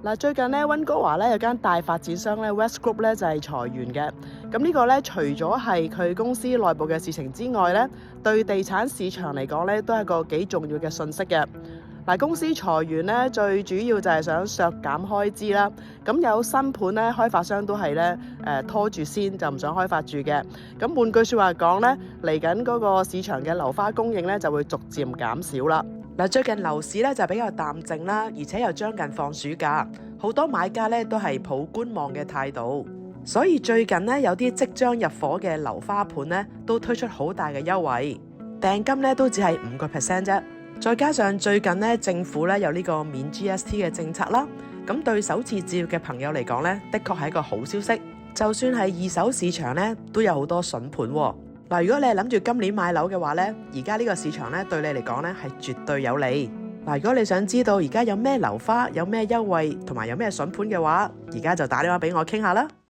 嗱，最近咧溫哥華咧有間大發展商咧 West Group 咧就係裁員嘅。咁呢個咧除咗係佢公司內部嘅事情之外咧，對地產市場嚟講咧都係個幾重要嘅訊息嘅。嗱，公司裁員咧最主要就係想削減開支啦。咁有新盤咧，開發商都係咧拖住先，就唔想開發住嘅。咁換句説話講咧，嚟緊嗰個市場嘅樓花供應咧就會逐漸減少啦。嗱，最近樓市咧就比較淡靜啦，而且又將近放暑假，好多買家咧都係抱觀望嘅態度，所以最近咧有啲即將入伙嘅樓花盤咧都推出好大嘅優惠，訂金咧都只係5% 啫。再加上最近咧政府咧有呢個免 GST 嘅政策啦，咁對首次置業嘅朋友嚟講咧，的確係一個好消息。就算係二手市場咧，都有好多筍盤喎。嗱，如果你係諗住今年買樓嘅話咧，而家呢個市場咧對你嚟講咧係絕對有利。嗱，如果你想知道而家有咩樓花、有咩優惠同埋有咩筍盤嘅話，而家就打電話俾我傾下啦。